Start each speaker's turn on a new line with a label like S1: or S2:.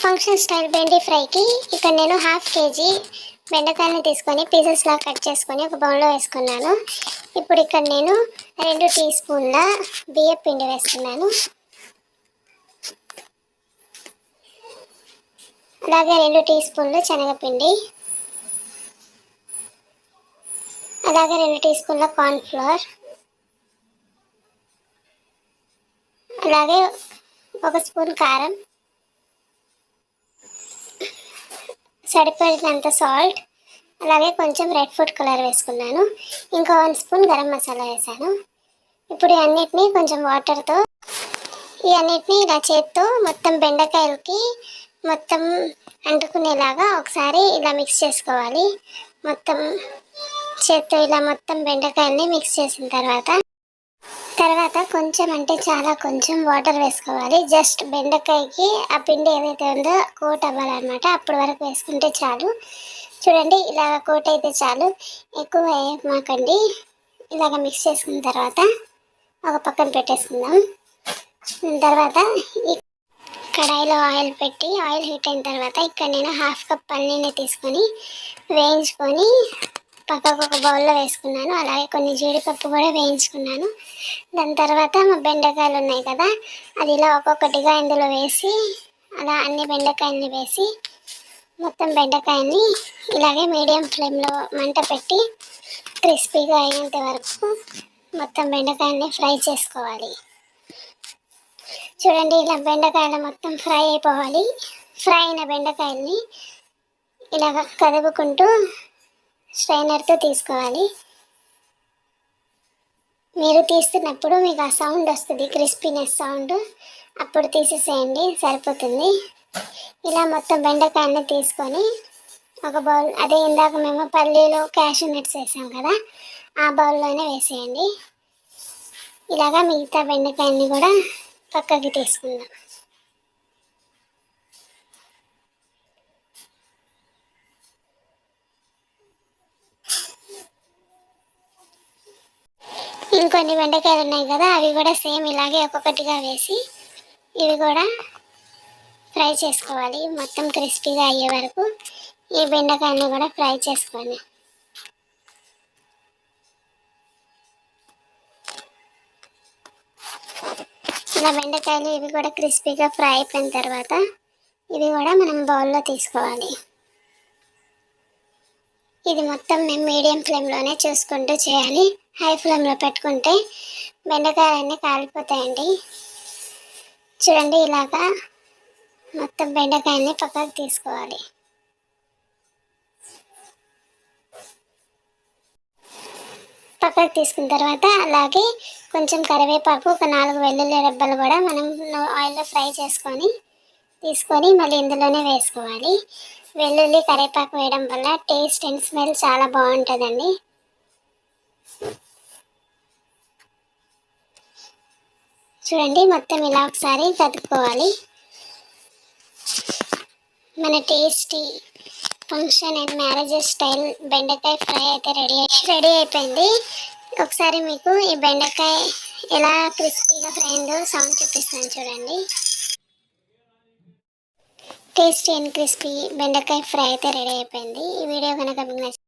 S1: Function style బెండి ఫ్రైకి ఇక్కడ నేను 1/2 kg బెండకాయలను తీసుకొని పీసెస్లా కట్ చేసుకొని ఒక బౌల్లో వేసుకున్నాను. ఇప్పుడు ఇక్కడ నేను 2 టీ స్పూన్ల బియ్యం పిండి వేస్తున్నాను. అలాగే 2 టీ స్పూన్లు శనగపిండి, అలాగే 2 టీ స్పూన్ల కార్న్ ఫ్లోర్, అలాగే 1 స్పూన్ కారం, సరిపడినంత సాల్ట్, అలాగే కొంచెం రెడ్ ఫుడ్ కలర్ వేసుకున్నాను. ఇంకా 1 స్పూన్ గరం మసాలా వేసాను. ఇప్పుడు ఈ అన్నిటినీ కొంచెం వాటర్తో ఇలా చేత్తో మొత్తం బెండకాయలకి మొత్తం అంటుకునేలాగా ఒకసారి ఇలా మిక్స్ చేసుకోవాలి. మొత్తం చేత్తో ఇలా మొత్తం బెండకాయల్ని మిక్స్ చేసిన తర్వాత కొంచెం అంటే చాలా కొంచెం వాటర్ వేసుకోవాలి. జస్ట్ బెండకాయకి ఆ పిండి ఏదైతే ఉందో కోట్ అవ్వాలన్నమాట. అప్పటి వరకు వేసుకుంటే చాలు. చూడండి, ఇలాగ కోట్ అయితే చాలు, ఎక్కువ వేయమాకండి. ఇలాగ మిక్స్ చేసుకున్న తర్వాత ఒక పక్కన పెట్టేసుకుందాం. తర్వాత ఈ కడాయిలో ఆయిల్ పెట్టి ఆయిల్ హీట్ అయిన తర్వాత ఇక్కడ నేను 1/2 కప్ పల్లీని తీసుకొని వేయించుకొని పక్కకు ఒక బౌల్లో వేసుకున్నాను. అలాగే కొన్ని జీడిపప్పు కూడా వేయించుకున్నాను. దాని తర్వాత మా బెండకాయలు ఉన్నాయి కదా, అది ఇలా ఒక్కొక్కటిగా ఇందులో వేసి అలా అన్ని బెండకాయల్ని వేసి మొత్తం బెండకాయల్ని ఇలాగే మీడియం ఫ్లేమ్లో మంట పెట్టి క్రిస్పీగా అయ్యేంత వరకు మొత్తం బెండకాయల్ని ఫ్రై చేసుకోవాలి. చూడండి, ఇలా బెండకాయలు మొత్తం ఫ్రై అయిపోవాలి. ఫ్రై అయిన బెండకాయల్ని ఇలాగ కదుపుకుంటూ స్ట్రైనర్తో తీసుకోవాలి. మీరు తీస్తున్నప్పుడు మీకు ఆ సౌండ్ వస్తుంది, క్రిస్పీనెస్ సౌండ్, అప్పుడు తీసేసేయండి, సరిపోతుంది. ఇలా మొత్తం బెండకాయల్ని తీసుకొని ఒక బౌల్, అదే ఇందాక మేము పల్లీలు క్యాషూ నట్స్ వేసాం కదా, ఆ బౌల్లోనే వేసేయండి. ఇలాగా మిగతా బెండకాయల్ని కూడా పక్కకి తీసుకుందాం. ఇంకొన్ని బెండకాయలు ఉన్నాయి కదా, అవి కూడా సేమ్ ఇలాగే ఒక్కొక్కటిగా వేసి ఇవి కూడా ఫ్రై చేసుకోవాలి. మొత్తం క్రిస్పీగా అయ్యే వరకు ఈ బెండకాయని కూడా ఫ్రై చేసుకోండి. ఇలా బెండకాయలు ఇవి కూడా క్రిస్పీగా ఫ్రై అయిపోయిన తర్వాత ఇవి కూడా మనం బౌల్లో తీసుకోవాలి. ఇది మొత్తం మేము మీడియం ఫ్లేమ్లోనే చూసుకుంటూ చేయాలి. హై ఫ్లేమ్లో పెట్టుకుంటే బెండకాయలన్నీ కాలిపోతాయండి. చూడండి, ఇలాగా మొత్తం బెండకాయల్ని పక్కకు తీసుకోవాలి. పక్కకు తీసుకున్న తర్వాత అలాగే కొంచెం కరివేపాకు, ఒక 4 వెల్లుల్లి రెబ్బలు కూడా మనం ఆయిల్లో ఫ్రై తీసుకొని మళ్ళీ ఇందులోనే వేసుకోవాలి. వెల్లుల్లి కరివేపాకు వేయడం వల్ల టేస్ట్ అండ్ స్మెల్ చాలా బాగుంటుందండి. చూడండి, మొత్తం ఇలా ఒకసారి కదుపుకోవాలి. మన tasty function and marriages style బెండకాయ ఫ్రై అయితే రెడీ అయిపోయింది. ఒకసారి మీకు ఈ బెండకాయ ఎలా క్రిస్పీగా ఫ్రై అయిందో సౌండ్ చూపిస్తాను చూడండి. టేస్టీ అండ్ క్రిస్పీ బెండకాయ ఫ్రై అయితే రెడీ అయిపోయింది. ఈ వీడియో కనుక మీకు